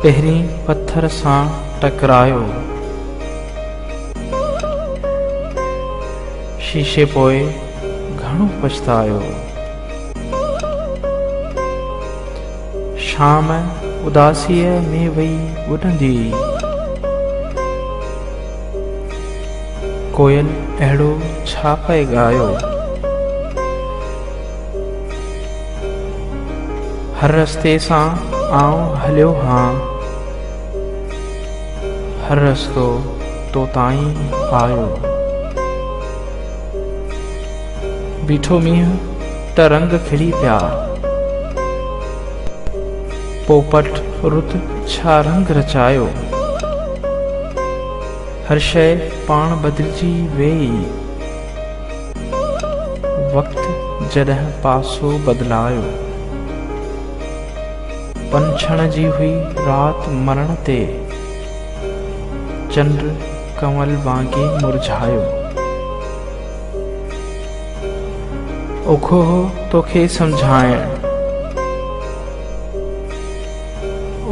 पहिरीं पत्थर सां टकरायो, शीशे पोइ घणो पछतायो। शाम उदासीअ में वई ॿुॾंदी, कोयल अहिड़ो छा पए ॻायो। हर रस्ते सां आउं हलियो हां, हर रस्तो तो ताईं आयो। बीठो मींहुं त रंग खिली पिया, पोपट रुत छा रंग रचायो। हर शइ पाण बदिलजी वेई, वक़्तु जॾहिं पासो बदिलायो। पंछण जी हुई रात मरण ते, चंड कंवल वांगे मुरझायो। ओखो हो तोखे समझाइण,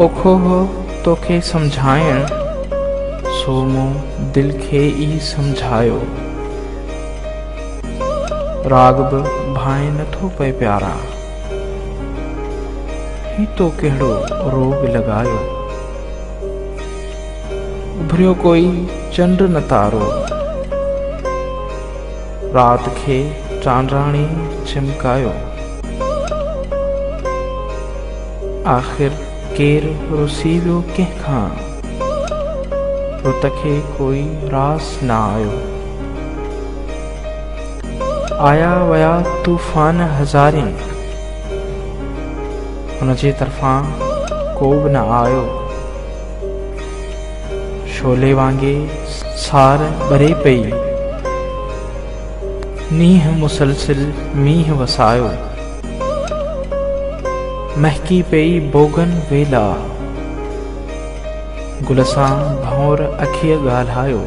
ओखो हो तोखे समझाइण, सो मूं दिल खे ई समझायो। राग बि भाए नथो पए प्यारा, ही तो कहिड़ो रोग लॻायो। उभरियो कोई चंड न तारो, रात खे चांदराणी चिमकायो। आख़िर केरु रुसी वियो कंहिंखां, रुत खे कोई रास न आयो। आया वया तूफ़ान हज़ारिन, हुन जे तरफ़ां को बि न आयो। शोले वांगे सार ॿरे पई, नींहुं मुसलसिल मींहुं वसायो। महकी पई बोगन वेला, गुल सां भंवर अखीअ ॻाल्हायो।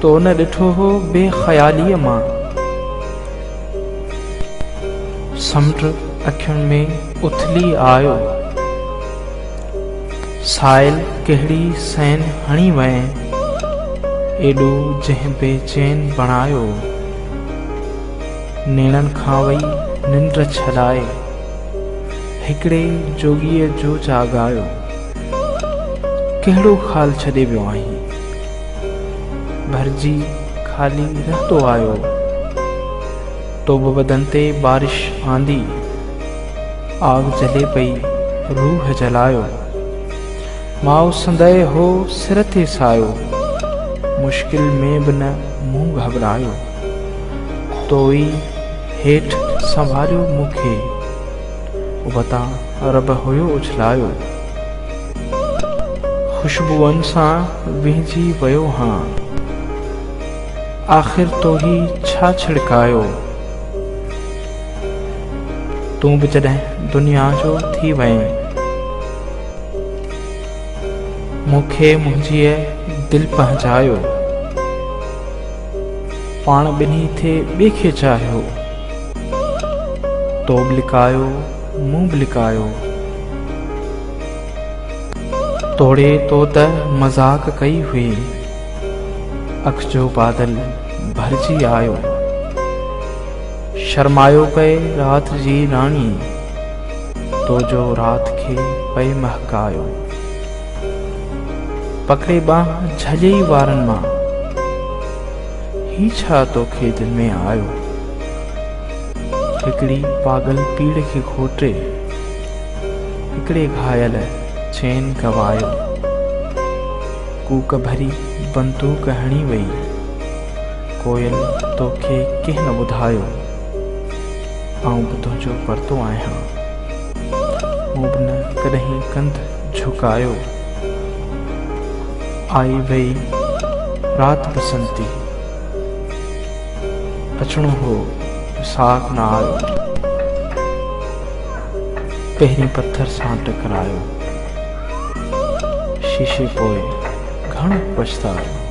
तो न ॾिठो हो बेख़यालीअ मां, समुंड अखियुनि में उथली आयो। साइल कहिड़ी सैन हणी वए, एॾो जंहिं बेचैन बणायो। नेणनि खां वई निंड छॾाए, हिकिड़े जोगीअ जो जाॻायो। कहिड़ो ख़ाल छॾे वियो आहीं, भरिजी ख़ाली रहंदो आयो। तो बि बदन ते बारिश आंदी, आग जले पई रूह जलायो। माउ संदहि हो सिर ते सायो, मुश्किल में बि न मुंहुं घबरायो। तो ई हेठि संभालियो मूंखे, उबतां रब हुयो उछलायो। ख़ुशबूअनि सां विहिजी वियो हां, आख़िर तो ही छा छिड़कायो। तूं बि जॾहिं दुनिया जो थी वएं, मूंखे मुंहिंजी दिल पहुचायो। पाण ॿिन्ही थे ॿिए खे चाहियो, तो बि लिकायो मूं बि लिकायो। तोड़े तो त मज़ाक कई हुई, अख जो बादल भरिजी आयो। शर्मायो पए रात जी राणी, तो जो रात खे पए महकायो। पकड़े बांह झलियई वारनि मां, ही छा तोखे दिल में आयो। हिकिड़ी पागल पीड़ खे खोटे, हिकिड़े घायल चैन गवायो। कूक भरी बंदूक हणी वई, कोयल तोखे कंहिं न ॿुधायो। आऊं बि तुंहिंजो परतो आहियां, मूं बि न कॾहिं कंध झुकायो। आई वई रात बसंती, अचणो हो साक न आयो। पहिरीं पत्थर सां टकरायो, शीशे पोइ घणो पछतायो।